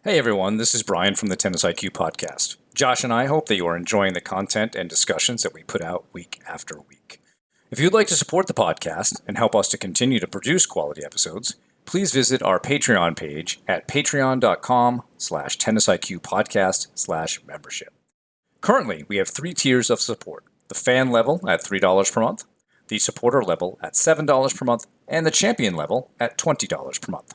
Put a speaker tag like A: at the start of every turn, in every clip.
A: Hey everyone, this is Brian from the Tennis IQ podcast. Josh and I hope that you are enjoying the content and discussions that we put out week after week. If you'd like to support the podcast and help us to continue to produce quality episodes, please visit our Patreon page at patreon.com/tennisiqpodcast/membership. Currently, we have 3 tiers of support: the fan level at $3 per month, the supporter level at $7 per month, and the champion level at $20 per month.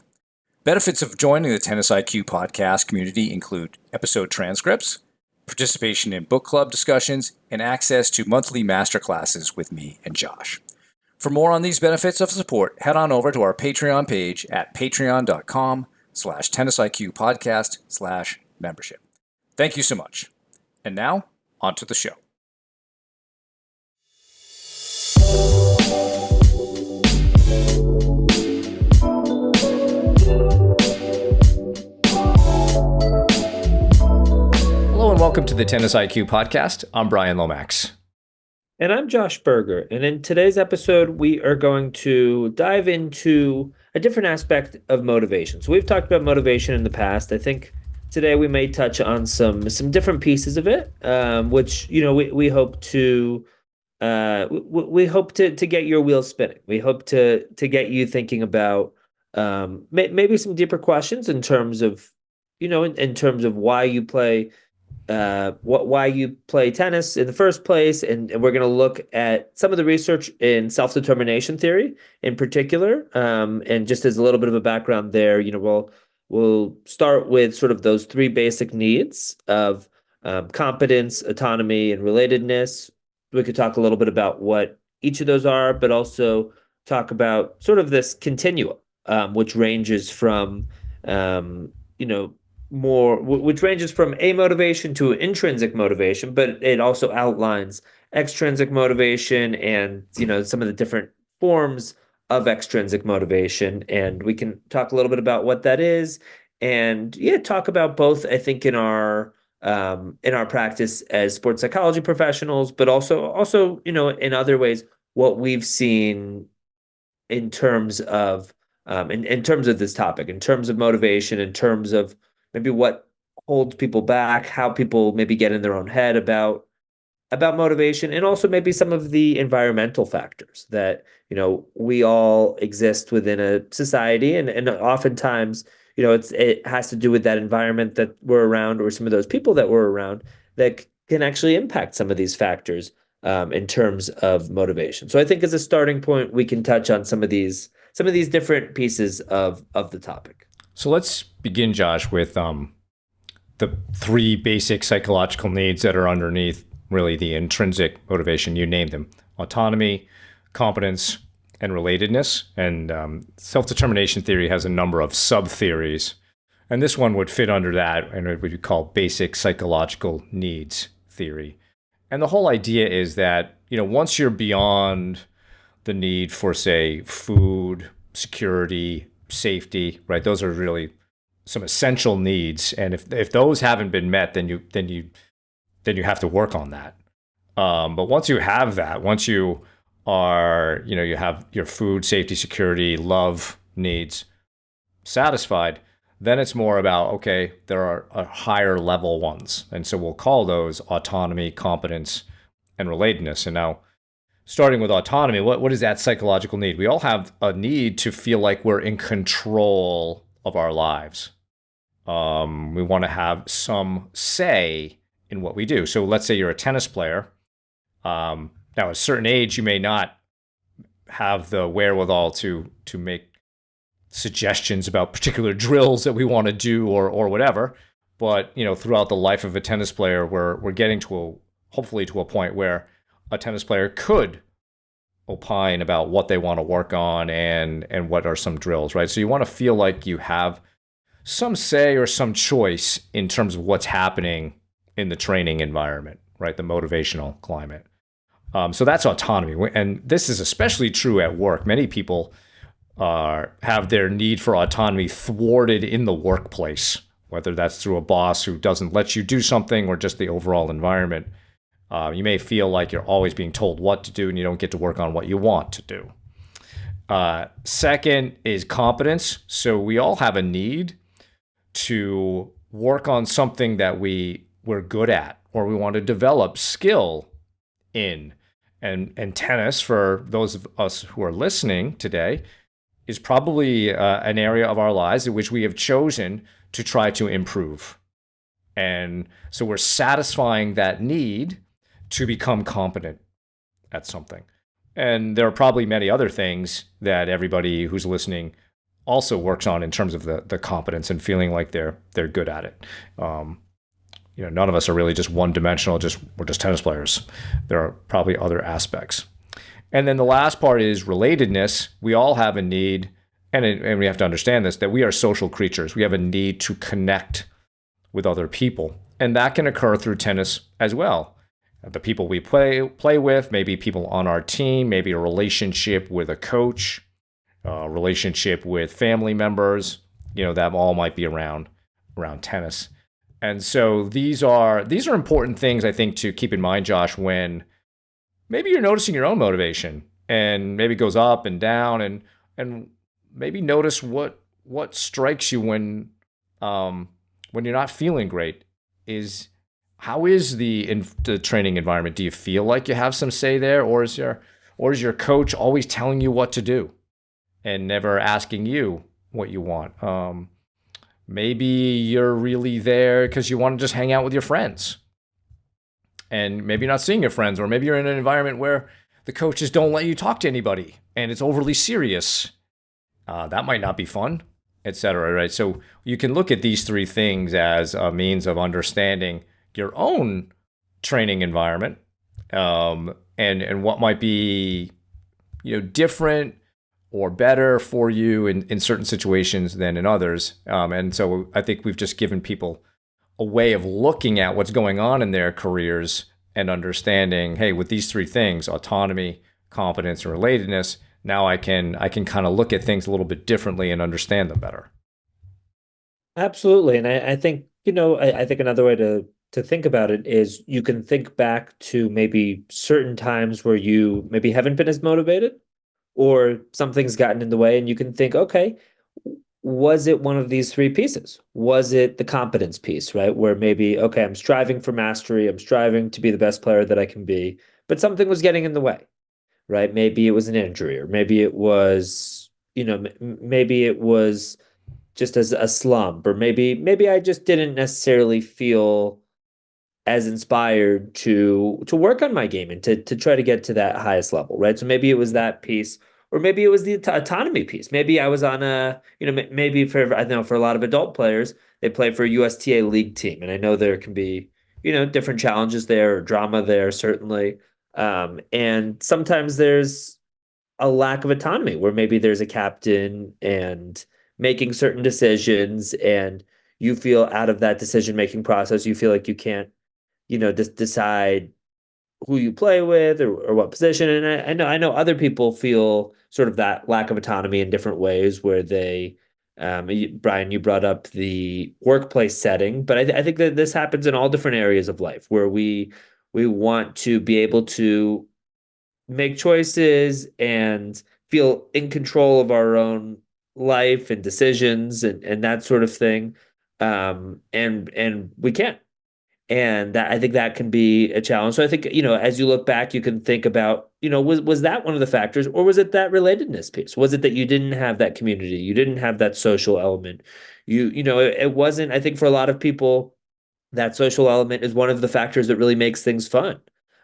A: Benefits of joining the Tennis IQ podcast community include episode transcripts, participation in book club discussions, and access to monthly masterclasses with me and Josh. For more on these benefits of support, head on over to our Patreon page at patreon.com/tennisiqpodcast/membership. Thank you so much. And now, on to the show. Hello and welcome to the Tennis IQ podcast. I'm Brian Lomax.
B: And I'm Josh Berger. And in today's episode, we are going to dive into a different aspect of motivation. So we've talked about motivation in the past. I think today we may touch on some different pieces of it, which we hope to get your wheels spinning. We hope to get you thinking about maybe some deeper questions in terms of in terms of why you play. Why you play tennis in the first place, and we're going to look at some of the research in self-determination theory in particular. And just as a little bit of a background there, we'll start with sort of those 3 basic needs of competence, autonomy, and relatedness. We could talk a little bit about what each of those are, but also talk about sort of this continuum, which ranges from which ranges from amotivation to intrinsic motivation, but it also outlines extrinsic motivation and some of the different forms of extrinsic motivation. And we can talk a little bit about what that is, and talk about both, I think, in our practice as sports psychology professionals, but also in other ways what we've seen in terms of in terms of this topic, in terms of motivation, in terms of maybe what holds people back, how people maybe get in their own head about motivation, and also maybe some of the environmental factors that we all exist within a society, and oftentimes it has to do with that environment that we're around, or some of those people that we're around that can actually impact some of these factors in terms of motivation. So I think as a starting point, we can touch on some of these different pieces of the topic.
A: So let's begin, Josh, with the 3 basic psychological needs that are underneath really the intrinsic motivation. You named them: autonomy, competence, and relatedness. And self-determination theory has a number of sub-theories. And this one would fit under that, and it would be called basic psychological needs theory. And the whole idea is that, once you're beyond the need for, say, food, security, safety, right? Those are really some essential needs, and if those haven't been met, then you have to work on that. But once you have that, once you are, you have your food, safety, security, love needs satisfied, then it's more about, okay, there are higher level ones, and so we'll call those autonomy, competence, and relatedness. And now, starting with autonomy, what is that psychological need? We all have a need to feel like we're in control of our lives. We want to have some say in what we do. So let's say you're a tennis player. Now, at a certain age, you may not have the wherewithal to make suggestions about particular drills that we want to do or whatever. But throughout the life of a tennis player, we're getting hopefully to a point where a tennis player could opine about what they want to work on and what are some drills, right? So you want to feel like you have some say or some choice in terms of what's happening in the training environment, right? The motivational climate. So that's autonomy. And this is especially true at work. Many people have their need for autonomy thwarted in the workplace, whether that's through a boss who doesn't let you do something or just the overall environment. You may feel like you're always being told what to do and you don't get to work on what you want to do. Second is competence. So we all have a need to work on something that we're good at or we want to develop skill in. And tennis, for those of us who are listening today, is probably an area of our lives in which we have chosen to try to improve. And so we're satisfying that need to become competent at something. And there are probably many other things that everybody who's listening also works on in terms of the competence and feeling like they're good at it. None of us are really just one dimensional. We're just tennis players. There are probably other aspects. And then the last part is relatedness. We all have a need, and we have to understand this, that we are social creatures. We have a need to connect with other people, and that can occur through tennis as well. The people we play with, maybe people on our team, maybe a relationship with a coach, a relationship with family members. That all might be around tennis. And so these are important things, I think, to keep in mind, Josh, when maybe you're noticing your own motivation and maybe it goes up and down, and maybe notice what strikes you when you're not feeling great. How is the training environment? Do you feel like you have some say there, or is your coach always telling you what to do and never asking you what you want? Maybe you're really there because you want to just hang out with your friends, and maybe you're not seeing your friends, or maybe you're in an environment where the coaches don't let you talk to anybody and it's overly serious. That might not be fun, etc. Right? So you can look at these three things as a means of understanding your own training environment, and what might be different or better for you in certain situations than in others. And so I think we've just given people a way of looking at what's going on in their careers and understanding, hey, with these three things, autonomy, competence, and relatedness, now I can kind of look at things a little bit differently and understand them better.
B: Absolutely. And I think, I think another way to think about it is you can think back to maybe certain times where you maybe haven't been as motivated, or something's gotten in the way, and you can think, okay, was it one of these three pieces? Was it the competence piece, right? Where maybe, okay, I'm striving for mastery, I'm striving to be the best player that I can be, but something was getting in the way, right? Maybe it was an injury, or maybe it was, maybe it was just as a slump, or maybe I just didn't necessarily feel as inspired to work on my game and to try to get to that highest level, right? So maybe it was that piece, or maybe it was the autonomy piece. Maybe I was on maybe for, I know, for a lot of adult players, they play for a USTA league team, and I know there can be different challenges there, or drama there, certainly. And sometimes there's a lack of autonomy where maybe there's a captain and making certain decisions, and you feel out of that decision making process, you feel like you can't just decide who you play with, or what position. And I know other people feel sort of that lack of autonomy in different ways, where Brian, you brought up the workplace setting, but I think that this happens in all different areas of life, where we want to be able to make choices and feel in control of our own life and decisions, and that sort of thing. And we can't. And that, I think that can be a challenge. So I think, as you look back, you can think about, was that one of the factors, or was it that relatedness piece? Was it that you didn't have that community? You didn't have that social element? It wasn't, I think for a lot of people, that social element is one of the factors that really makes things fun.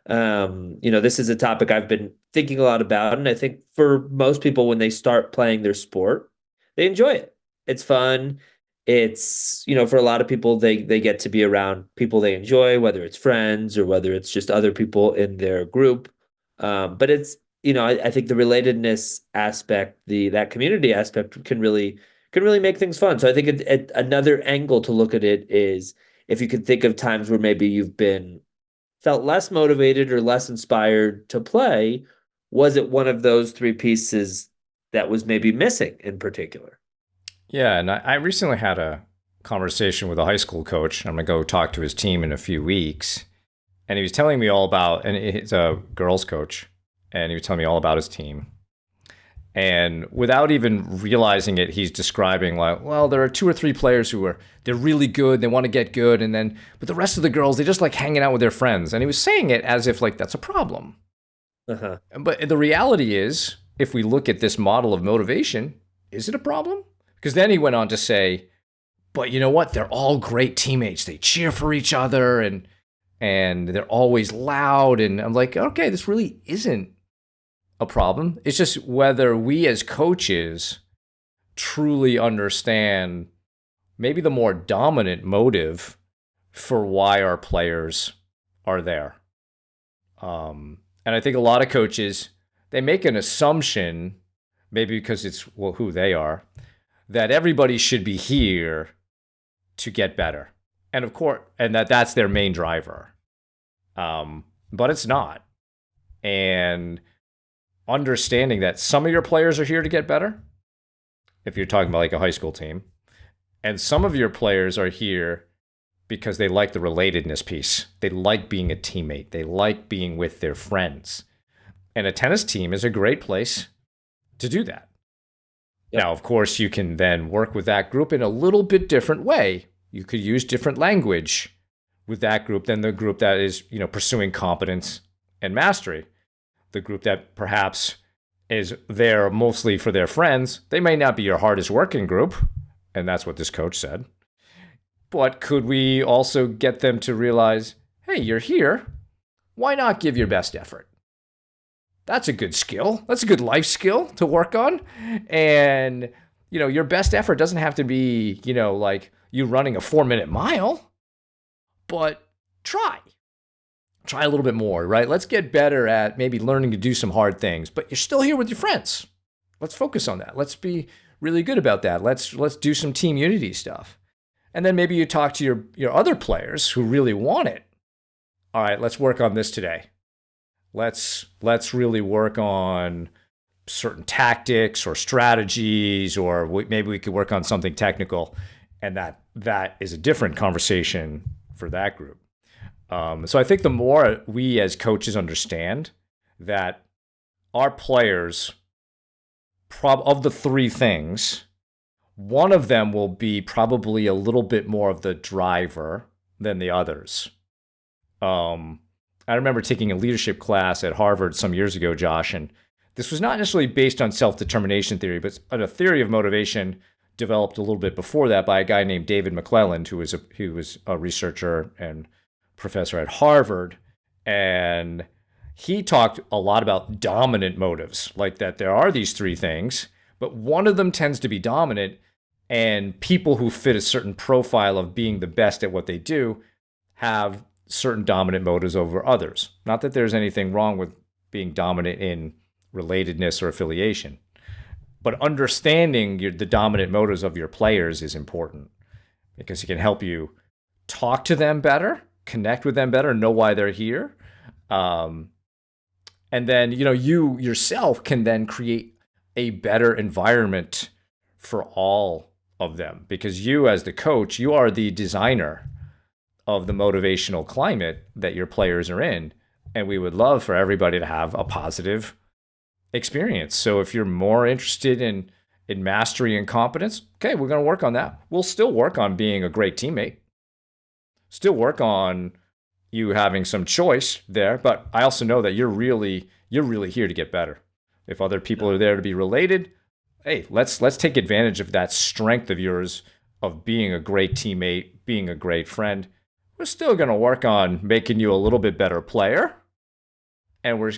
B: This is a topic I've been thinking a lot about, and I think for most people, when they start playing their sport, they enjoy it. It's fun. It's, for a lot of people, they get to be around people they enjoy, whether it's friends or whether it's just other people in their group. But it's, I think the relatedness aspect, that community aspect can really make things fun. So I think another angle to look at it is, if you could think of times where maybe you've been felt less motivated or less inspired to play, was it one of those three pieces that was maybe missing in particular?
A: Yeah, and I recently had a conversation with a high school coach. I'm going to go talk to his team in a few weeks. And he was telling me all about, and he's a girls coach, and he was telling me all about his team. And without even realizing it, he's describing like, well, there are two or three players who are they're really good, they want to get good, and then but the rest of the girls, they just like hanging out with their friends. And he was saying it as if like that's a problem.
B: Uh-huh.
A: But the reality is, if we look at this model of motivation, is it a problem? Because then he went on to say, but you know what? They're all great teammates. They cheer for each other and they're always loud. And I'm like, okay, this really isn't a problem. It's just whether we as coaches truly understand maybe the more dominant motive for why our players are there. And I think a lot of coaches, they make an assumption, maybe because it's well who they are, that everybody should be here to get better. And of course, and that's their main driver. But it's not. And understanding that some of your players are here to get better, if you're talking about like a high school team, and some of your players are here because they like the relatedness piece. They like being a teammate. They like being with their friends. And a tennis team is a great place to do that. Yep. Now, of course, you can then work with that group in a little bit different way. You could use different language with that group than the group that is, pursuing competence and mastery. The group that perhaps is there mostly for their friends, they may not be your hardest working group, and that's what this coach said. But could we also get them to realize, hey, you're here. Why not give your best effort? That's a good skill. That's a good life skill to work on. And, your best effort doesn't have to be, like you running a 4-minute mile, but try a little bit more, right? Let's get better at maybe learning to do some hard things, but you're still here with your friends. Let's focus on that. Let's be really good about that. Let's do some team unity stuff. And then maybe you talk to your other players who really want it. All right, let's work on this today. Let's really work on certain tactics or strategies, or maybe we could work on something technical. And that is a different conversation for that group. So I think the more we as coaches understand that our players, of the three things, one of them will be probably a little bit more of the driver than the others. I remember taking a leadership class at Harvard some years ago, Josh, and this was not necessarily based on self-determination theory, but a theory of motivation developed a little bit before that by a guy named David McClelland, who was a researcher and professor at Harvard. And he talked a lot about dominant motives, like that there are these three things, but one of them tends to be dominant, and people who fit a certain profile of being the best at what they do have certain dominant motives over others. Not that there's anything wrong with being dominant in relatedness or affiliation, but understanding the dominant motives of your players is important because it can help you talk to them better, connect with them better, know why they're here. And then, you yourself can then create a better environment for all of them, because you as the coach, you are the designer of the motivational climate that your players are in. And we would love for everybody to have a positive experience. So if you're more interested in mastery and competence, okay, we're going to work on that. We'll still work on being a great teammate, still work on you having some choice there. But I also know that you're really here to get better. If other people are there to be related, hey, let's take advantage of that strength of yours of being a great teammate, being a great friend. We're still going to work on making you a little bit better player. And we're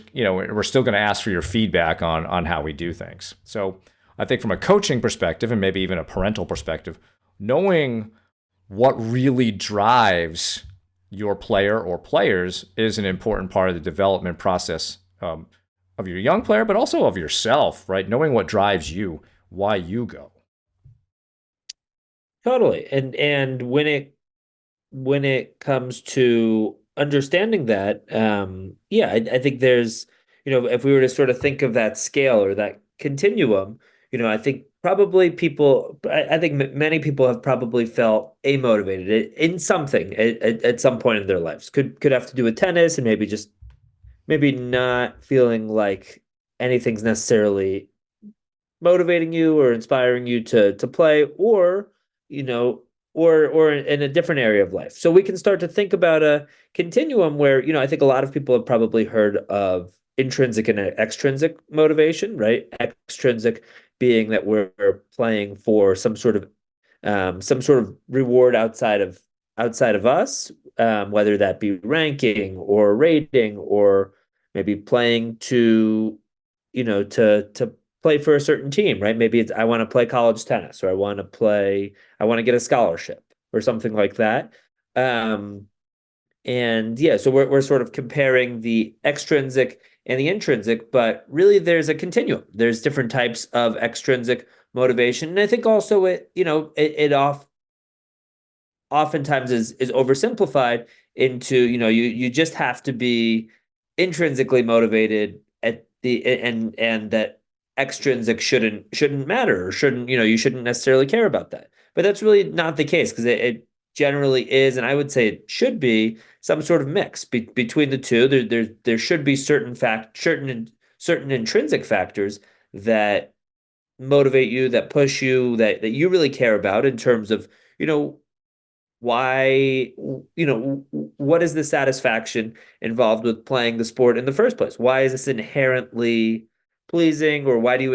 A: still going to ask for your feedback on how we do things. So I think from a coaching perspective, and maybe even a parental perspective, knowing what really drives your player or players is an important part of the development process of your young player, but also of yourself, right? Knowing what drives you, why you go.
B: Totally. And when it comes to understanding that, I think there's, if we were to sort of think of that scale or that continuum, I think probably I think many people have probably felt amotivated in something at some point in their lives. Could have to do with tennis, and maybe not feeling like anything's necessarily motivating you or inspiring you to play, or you know, or in a different area of life. So we can start to think about a continuum where, I think a lot of people have probably heard of intrinsic and extrinsic motivation, right? Extrinsic being that we're playing for some sort of reward outside of us, whether that be ranking or rating, or maybe playing to play for a certain team, right? Maybe it's I want to play college tennis, or I want to get a scholarship or something like that. Um, and yeah, so we're sort of comparing the extrinsic and the intrinsic, but really there's a continuum. There's different types of extrinsic motivation. And I think also it oftentimes is oversimplified into, you just have to be intrinsically motivated at the and that extrinsic shouldn't matter, or shouldn't, you shouldn't necessarily care about that. But that's really not the case, because it generally is, and I would say it should be some sort of mix between the two. There should be certain intrinsic factors that motivate you, that push you, that you really care about, in terms of, you know why, what is the satisfaction involved with playing the sport in the first place? Why is this inherently pleasing, or why do you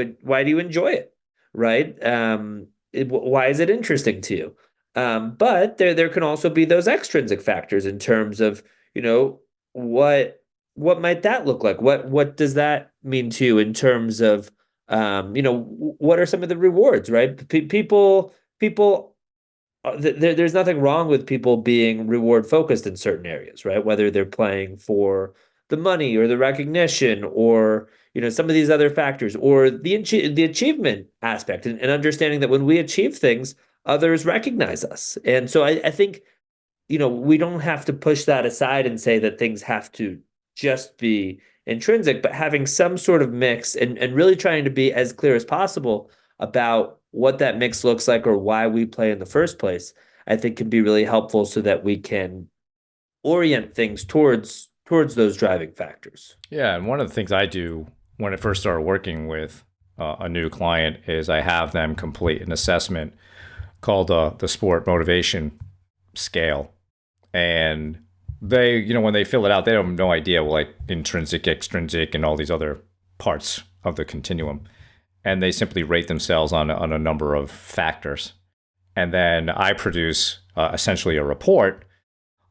B: enjoy it, right? Why is it interesting to you? But there can also be those extrinsic factors, in terms of, you know what what might that look like? What does that mean to you, in terms of, what are some of the rewards, right? People, there's nothing wrong with people being reward focused in certain areas, right? Whether they're playing for the money or the recognition, or some of these other factors, or the achievement aspect, and understanding that when we achieve things, others recognize us. And so I think, we don't have to push that aside and say that things have to just be intrinsic, but having some sort of mix, and really trying to be as clear as possible about what that mix looks like, or why we play in the first place, I think can be really helpful, so that we can orient things towards those driving factors.
A: Yeah, and one of the things I do when I first started working with a new client is I have them complete an assessment called the Sport Motivation Scale. And they, when they fill it out, they have no idea, like intrinsic, extrinsic, and all these other parts of the continuum. And they simply rate themselves on a number of factors. And then I produce essentially a report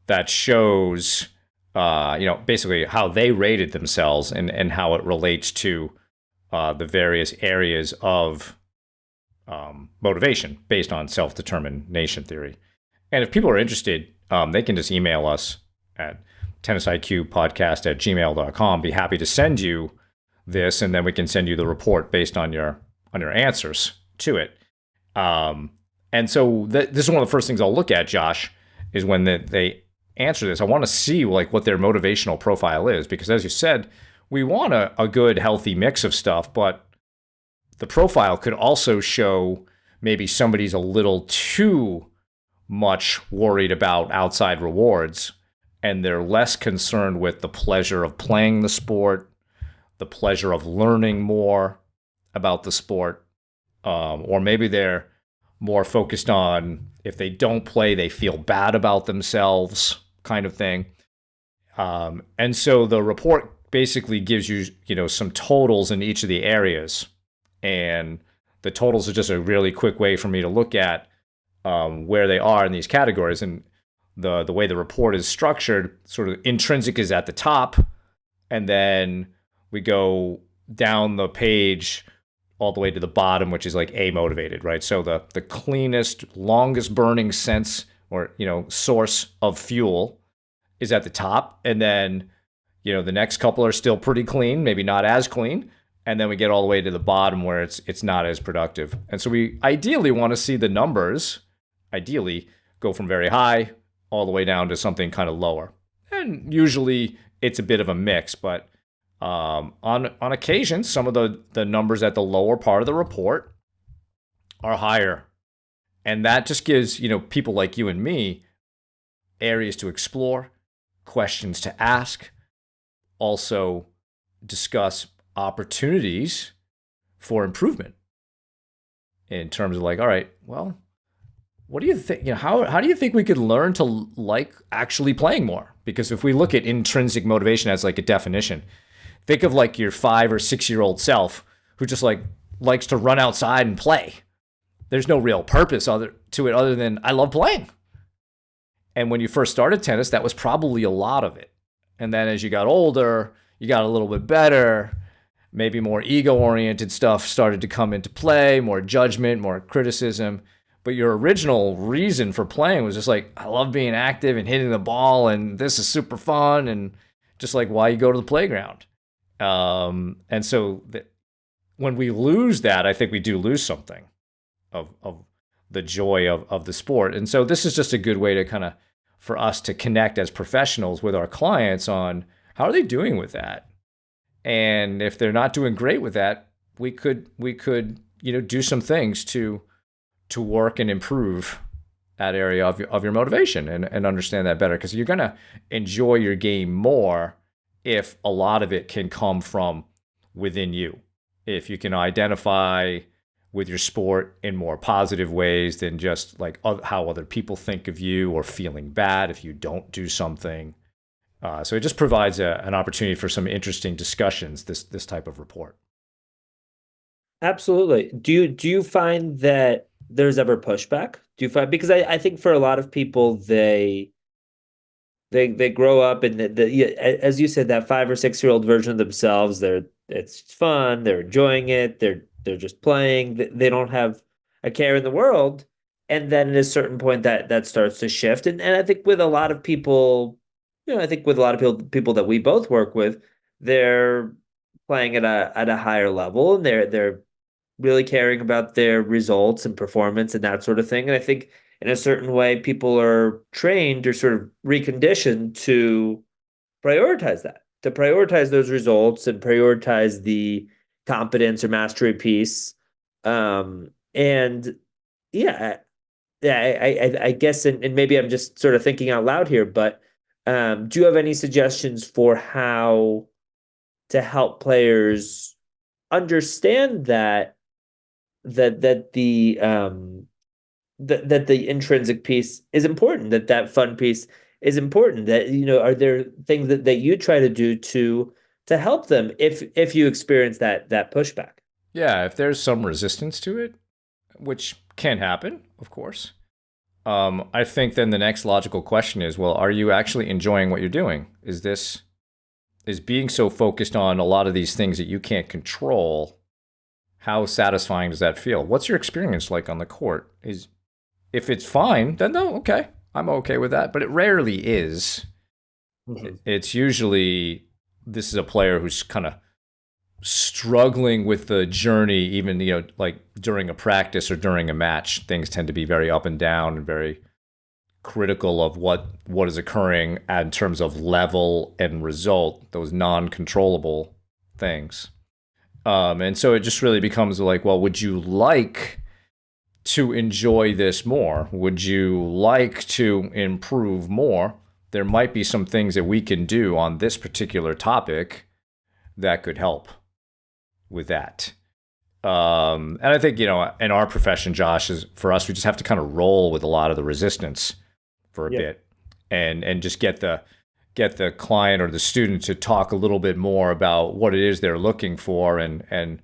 A: that shows, basically how they rated themselves, and how it relates to the various areas of motivation based on self-determination theory. And if people are interested, they can just email us at tennisiqpodcast@gmail.com. Be happy to send you this, and then we can send you the report based on your answers to it. And so this is one of the first things I'll look at, Josh, is when they answer this. I want to see like what their motivational profile is, because as you said, we want a good, healthy mix of stuff, but the profile could also show maybe somebody's a little too much worried about outside rewards, and they're less concerned with the pleasure of playing the sport, the pleasure of learning more about the sport, or maybe they're more focused on, if they don't play, they feel bad about themselves, kind of thing. And so the report basically gives you, some totals in each of the areas, and the totals are just a really quick way for me to look at where they are in these categories. And the way the report is structured, sort of intrinsic is at the top, and then we go down the page all the way to the bottom, which is like A motivated, right? So the cleanest, longest burning sense, or source of fuel is at the top, and then the next couple are still pretty clean, maybe not as clean, and then we get all the way to the bottom where it's not as productive. And so we ideally want to see the numbers go from very high all the way down to something kind of lower. And usually it's a bit of a mix, but on occasion, some of the numbers at the lower part of the report are higher. And that just gives, people like you and me areas to explore, questions to ask, also discuss opportunities for improvement. in terms of like, all right, well, what do you think? How do you think we could learn to like actually playing more? Because if we look at intrinsic motivation as like a definition, think of like your 5 or 6 year old self who just like likes to run outside and play. There's no real purpose to it other than I love playing. And when you first started tennis, that was probably a lot of it. And then as you got older, you got a little bit better. Maybe more ego oriented stuff started to come into play, more judgment, more criticism. But your original reason for playing was just like, I love being active and hitting the ball, and this is super fun, and just like why you go to the playground. And so when we lose that, I think we do lose something of the joy of the sport. And so this is just a good way to kind of for us to connect as professionals with our clients on how are they doing with that. And if they're not doing great with that, we could do some things to work and improve that area of your motivation and understand that better, because you're going to enjoy your game more if a lot of it can come from within you. If you can identify with your sport in more positive ways than just like how other people think of you or feeling bad if you don't do something. So it just provides an opportunity for some interesting discussions, this type of report.
B: Absolutely. Do you find that there's ever pushback? Do you find, because I think for a lot of people they grow up and yeah, as you said, that 5 or 6 year old version of themselves, it's fun, they're enjoying it, they're just playing, they don't have a care in the world. And then at a certain point that starts to shift. And I think with a lot of people, I think with a lot of people that we both work with, they're playing at a higher level, and they're really caring about their results and performance and that sort of thing. And I think in a certain way, people are trained or sort of reconditioned to to prioritize those results and prioritize the competence or mastery piece. And yeah, I guess, and maybe I'm just sort of thinking out loud here, but do you have any suggestions for how to help players understand that the intrinsic piece is important, that fun piece is important, that are there things that you try to do to help them if you experience that pushback?
A: Yeah, if there's some resistance to it, which can happen, of course. I think then the next logical question is, well, are you actually enjoying what you're doing? Is being so focused on a lot of these things that you can't control, how satisfying does that feel? What's your experience like on the court? If it's fine, then no, okay, I'm okay with that. But it rarely is.
B: Mhm.
A: It's usually this is a player who's kind of struggling with the journey, even like during a practice or during a match. Things tend to be very up and down and very critical of what is occurring in terms of level and result, those non-controllable things. And so it just really becomes like, well, would you like to enjoy this more? Would you like to improve more? There might be some things that we can do on this particular topic that could help with that. And I think, in our profession, Josh, is for us, we just have to kind of roll with a lot of the resistance for a
B: Yeah.
A: bit and just get the client or the student to talk a little bit more about what it is they're looking for and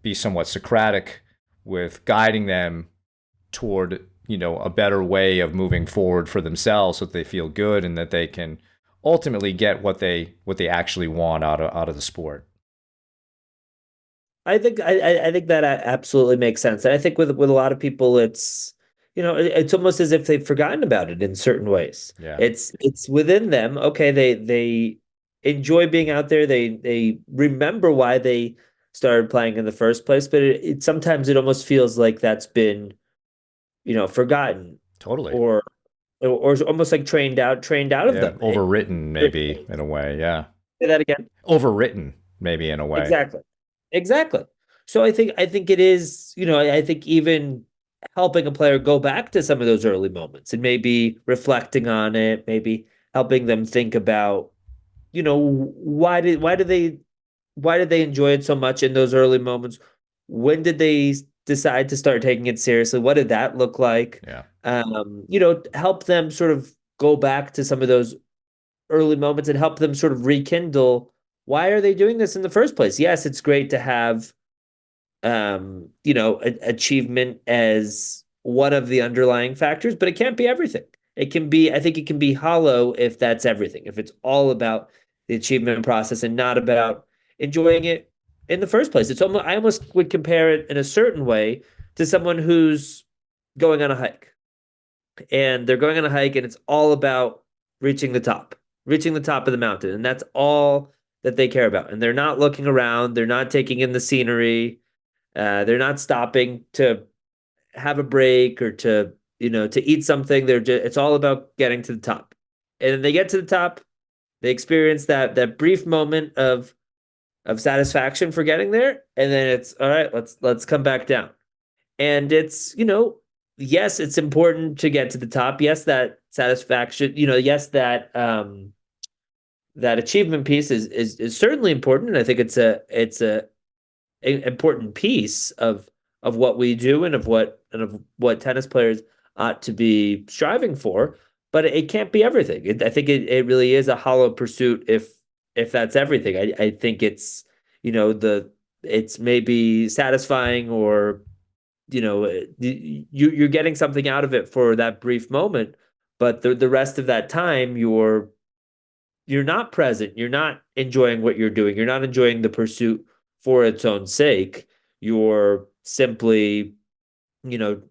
A: be somewhat Socratic with guiding them toward a better way of moving forward for themselves so that they feel good and that they can ultimately get what they actually want out of the sport.
B: I think that absolutely makes sense. And I think with a lot of people, it's almost as if they've forgotten about it in certain ways.
A: Yeah,
B: It's within them. Okay, they enjoy being out there. They remember why they started playing in the first place, but it sometimes it almost feels like that's been, forgotten,
A: totally.
B: or almost like trained out of
A: Yeah,
B: them.
A: overwritten maybe in a way. Yeah,
B: Say that again.
A: overwritten maybe in a way.
B: Exactly. Exactly. So I think it is, I think even helping a player go back to some of those early moments and maybe reflecting on it, maybe helping them think about, why did they enjoy it so much in those early moments? When did they decide to start taking it seriously? What did that look like?
A: Yeah.
B: Help them sort of go back to some of those early moments and help them sort of rekindle why are they doing this in the first place? Yes, it's great to have achievement as one of the underlying factors, but it can't be everything. I think it can be hollow if that's everything, if it's all about the achievement process and not about enjoying it in the first place. I almost would compare it in a certain way to someone who's going on a hike and they're going on a hike and it's all about reaching the top of the mountain. And that's all that they care about. And they're not looking around, they're not taking in the scenery, they're not stopping to have a break or to eat something. It's all about getting to the top. And then they get to the top, they experience that brief moment of satisfaction for getting there, and then it's all right, let's come back down. And yes, it's important to get to the top. Yes, that satisfaction, yes, that achievement piece is certainly important. And I think it's a important piece of what we do and of what tennis players ought to be striving for. But it can't be everything. I think it really is a hollow pursuit if that's everything. I think it's it's maybe satisfying or you're getting something out of it for that brief moment, but the rest of that time you're not present. You're not enjoying what you're doing. You're not enjoying the pursuit for its own sake. You're simply, you know,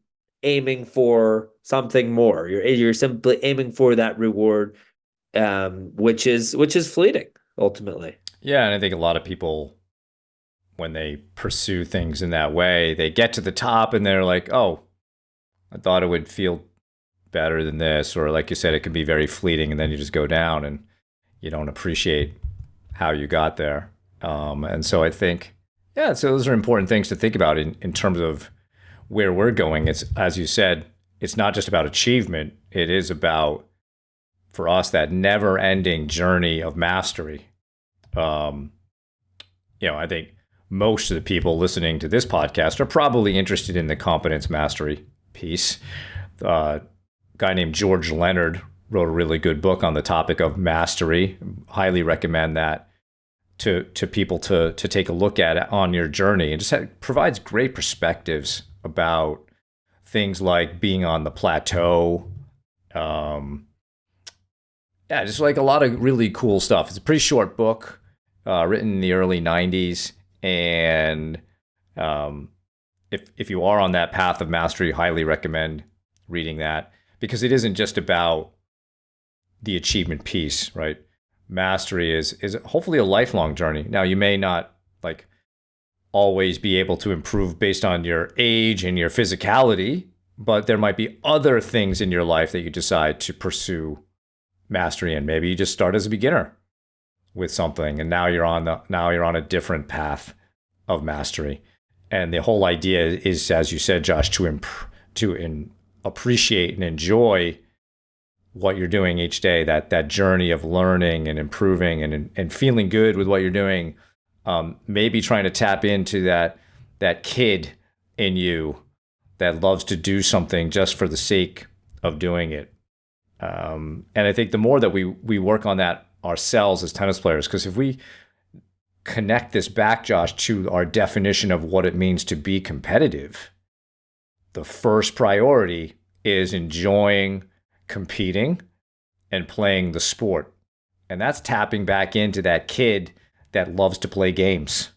B: aiming for something more. You're simply aiming for that reward, which is fleeting ultimately.
A: Yeah, and I think a lot of people, when they pursue things in that way, they get to the top and they're like, "Oh, I thought it would feel better than this," or like you said, it can be very fleeting, and then you just go down and you don't appreciate how you got there. And so I think, yeah, so those are important things to think about in terms of where we're going. It's, as you said, it's not just about achievement. It is about, for us, that never-ending journey of mastery. Um, I think most of the people listening to this podcast are probably interested in the competence mastery piece. A guy named George Leonard wrote a really good book on the topic of mastery. Highly recommend that to people to take a look at it on your journey. It just provides great perspectives about things like being on the plateau. Just like a lot of really cool stuff. It's a pretty short book, written in the early 90s. And if you are on that path of mastery, highly recommend reading that, because it isn't just about the achievement piece, right? Mastery is hopefully a lifelong journey. Now, you may not like always be able to improve based on your age and your physicality, but there might be other things in your life that you decide to pursue mastery in. Maybe you just start as a beginner with something, and now you're on a different path of mastery. And the whole idea is, as you said, Josh, to appreciate and enjoy what you're doing each day, that journey of learning and improving and feeling good with what you're doing. Maybe trying to tap into that kid in you that loves to do something just for the sake of doing it. And I think the more that we work on that ourselves as tennis players, because if we connect this back, Josh, to our definition of what it means to be competitive, the first priority is enjoying competing and playing the sport. And that's tapping back into that kid that loves to play games,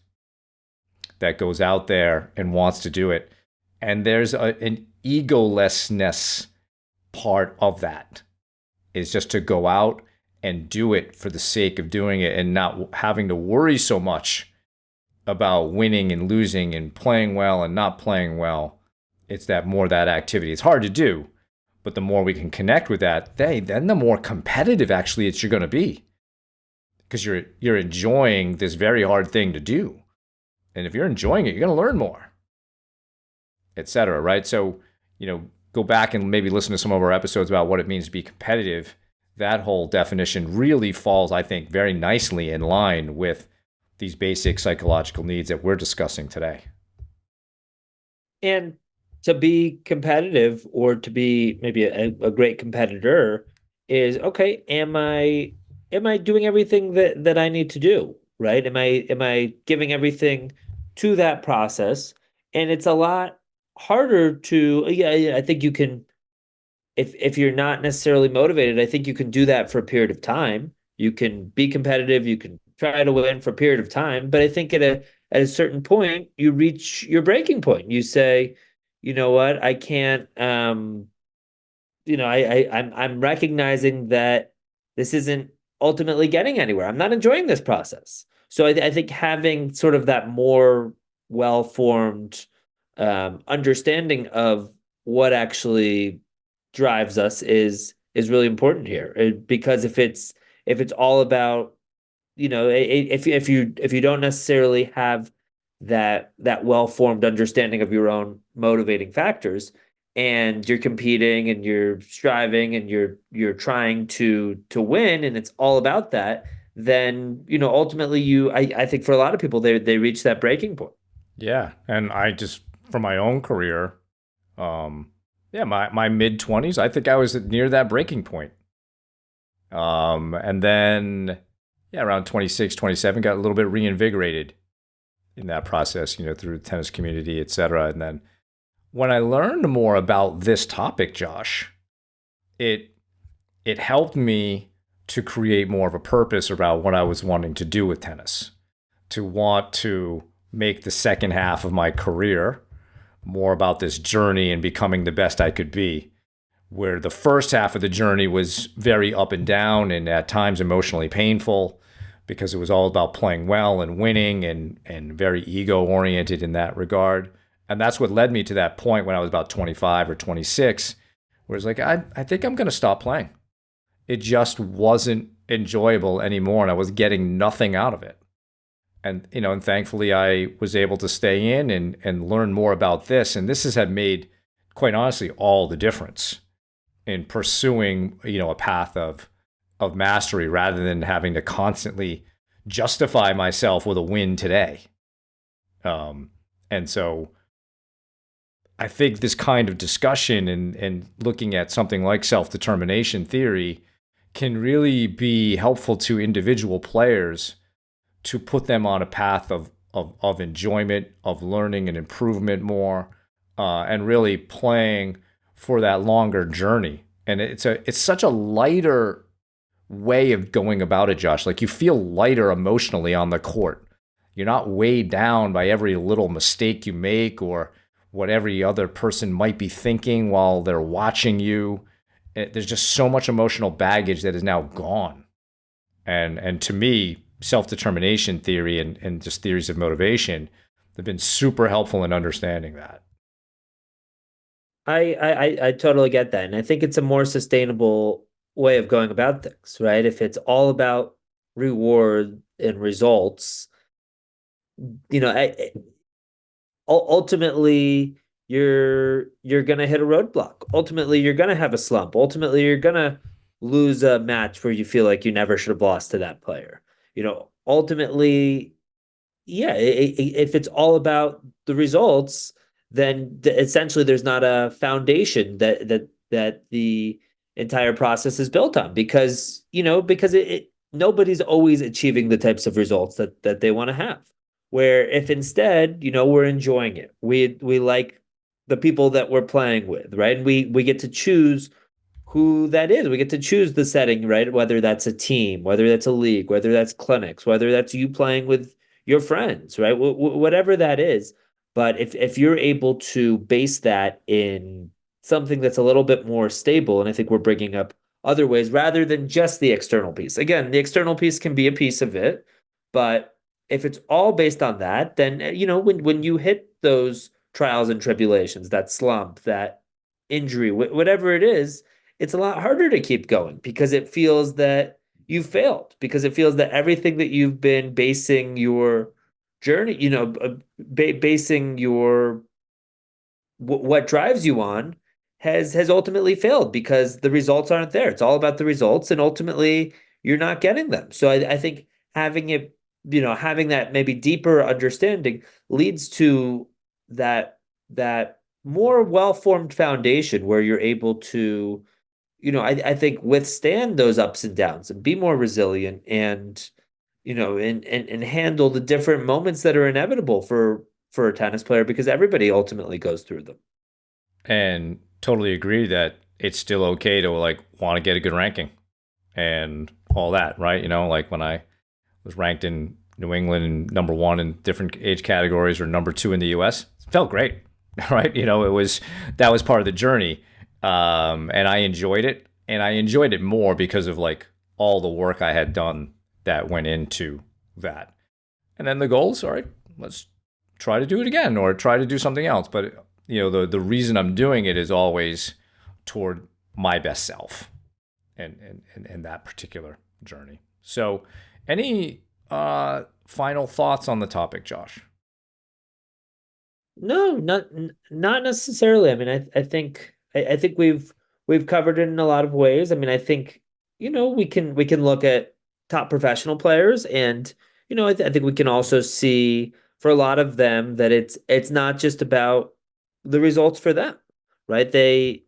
A: that goes out there and wants to do it. And there's an egolessness part of that, is just to go out and do it for the sake of doing it and not having to worry so much about winning and losing and playing well and not playing well. It's that activity. It's hard to do, but the more we can connect with that, then the more competitive actually you're going to be, because you're enjoying this very hard thing to do. And if you're enjoying it, you're going to learn more, etc. Right? So, go back and maybe listen to some of our episodes about what it means to be competitive. That whole definition really falls, I think, very nicely in line with these basic psychological needs that we're discussing today.
B: And to be competitive or to be maybe a great competitor is okay, am I doing everything that I need to do, right? Am I giving everything to that process? And it's a lot harder to yeah, I think you can if you're not necessarily motivated, I think you can do that for a period of time. You can be competitive, you can try to win for a period of time, but I think at a certain point you reach your breaking point. You say, you know what, I can't I'm recognizing that this isn't ultimately getting anywhere. I'm not enjoying this process. So I think having sort of that more well-formed understanding of what actually drives us is really important here. Because if it's all about if you don't necessarily have that well-formed understanding of your own motivating factors and you're competing and you're striving and you're trying to win and it's all about that, then ultimately I think for a lot of people they reach that breaking point.
A: Yeah, and I just for my own career, yeah, my mid 20s, I think I was near that breaking point. And then yeah, around 26, 27, got a little bit reinvigorated in that process, through the tennis community, et cetera. And then when I learned more about this topic, Josh, it it helped me to create more of a purpose about what I was wanting to do with tennis, to want to make the second half of my career more about this journey and becoming the best I could be. Where the first half of the journey was very up and down and at times emotionally painful because it was all about playing well and winning and very ego oriented in that regard. And that's what led me to that point when I was about 25 or 26, where it's like, I think I'm going to stop playing. It just wasn't enjoyable anymore and I was getting nothing out of it. And thankfully I was able to stay in and learn more about this. And this has had made, quite honestly, all the difference in pursuing, a path of mastery rather than having to constantly justify myself with a win today. And so I think this kind of discussion and looking at something like self-determination theory can really be helpful to individual players to put them on a path of enjoyment, of learning and improvement more, and really playing for that longer journey. And it's such a lighter way of going about it, Josh. Like you feel lighter emotionally on the court. You're not weighed down by every little mistake you make or what every other person might be thinking while they're watching you. There's just so much emotional baggage that is now gone. And to me, self-determination theory and just theories of motivation have been super helpful in understanding that.
B: I totally get that. And I think it's a more sustainable way of going about things, right? If it's all about reward and results, you know, ultimately you're gonna hit a roadblock. Ultimately, you're gonna have a slump. Ultimately, you're gonna lose a match where you feel like you never should have lost to that player. Ultimately, yeah, if it's all about the results, then essentially there's not a foundation that the entire process is built on because nobody's always achieving the types of results that they want to have. Where if instead, we're enjoying it, we like the people that we're playing with, right? And we get to choose who that is. We get to choose the setting, right? Whether that's a team, whether that's a league, whether that's clinics, whether that's you playing with your friends, right? Whatever that is. But if you're able to base that in something that's a little bit more stable, and I think we're bringing up other ways rather than just the external piece. Again, the external piece can be a piece of it, but if it's all based on that, then when you hit those trials and tribulations, that slump, that injury, whatever it is, it's a lot harder to keep going because it feels that you failed, because it feels that everything that you've been basing your journey, basing your what drives you on has ultimately failed because the results aren't there. It's all about the results, and ultimately you're not getting them. So I think having it, having that maybe deeper understanding leads to that that more well-formed foundation where you're able to, I think withstand those ups and downs and be more resilient and, and handle the different moments that are inevitable for a tennis player because everybody ultimately goes through them.
A: And totally agree that it's still okay to like want to get a good ranking and all that, right? Like when I was ranked in New England and number one in different age categories or number two in the US, it felt great, right? That was part of the journey. And I enjoyed it. And I enjoyed it more because of like all the work I had done that went into that. And then the goals, all right, let's try to do it again or try to do something else. But the reason I'm doing it is always toward my best self and that particular journey. So any final thoughts on the topic, Josh?
B: No, not necessarily. I mean, I think we've covered it in a lot of ways. I mean, I think, we can look at top professional players and, I think we can also see for a lot of them that it's not just about the results for them, right? I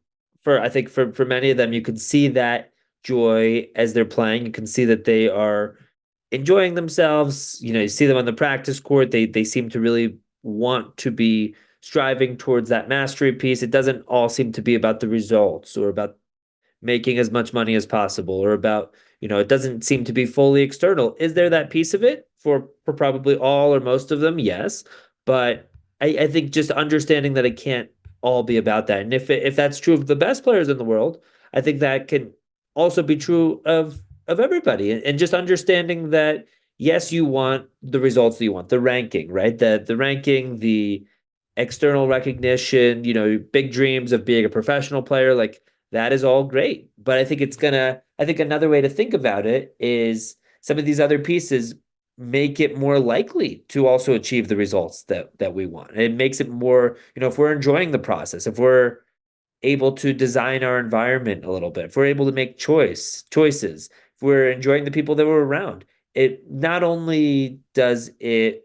B: think for many of them, you can see that joy as they're playing. You can see that they are enjoying themselves. You see them on the practice court. They seem to really want to be striving towards that mastery piece. It doesn't all seem to be about the results or about making as much money as possible or about, it doesn't seem to be fully external. Is there that piece of it for probably all or most of them? Yes. But I think just understanding that it can't all be about that. And if that's true of the best players in the world, I think that can also be true of everybody. And just understanding that yes, you want the results that you want, the ranking, right? The ranking, the external recognition, big dreams of being a professional player, like that is all great. But I think another way to think about it is some of these other pieces make it more likely to also achieve the results that we want. It makes it more, if we're enjoying the process, if we're able to design our environment a little bit, if we're able to make choices, if we're enjoying the people that we're around, it not only does it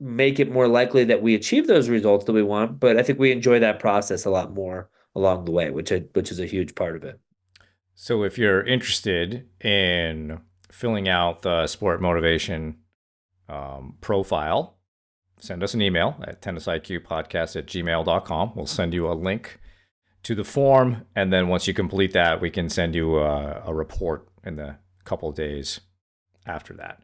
B: make it more likely that we achieve those results that we want, but I think we enjoy that process a lot more along the way, which is a huge part of it.
A: So if you're interested in filling out the sport motivation profile, send us an email at tennisiqpodcast@gmail.com. We'll send you a link to the form. And then once you complete that, we can send you a report in the couple of days after that.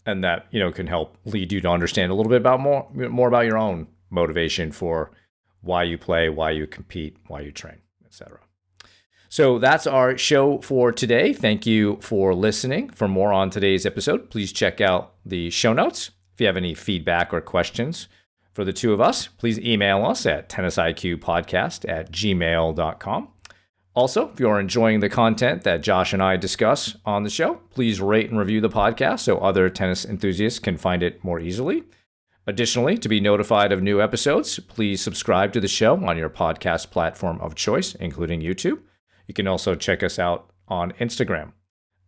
A: And that, can help lead you to understand a little bit about more about your own motivation for why you play, why you compete, why you train, etc. So that's our show for today. Thank you for listening. For more on today's episode, please check out the show notes. If you have any feedback or questions for the two of us, please email us at tennisiqpodcast@gmail.com. Also, if you're enjoying the content that Josh and I discuss on the show, please rate and review the podcast so other tennis enthusiasts can find it more easily. Additionally, to be notified of new episodes, please subscribe to the show on your podcast platform of choice, including YouTube. You can also check us out on Instagram.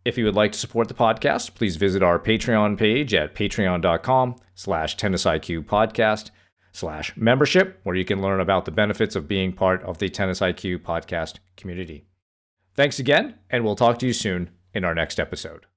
A: If you would like to support the podcast, please visit our Patreon page at patreon.com/tennisiqpodcast/membership, where you can learn about the benefits of being part of the Tennis IQ podcast community. Thanks again, and we'll talk to you soon in our next episode.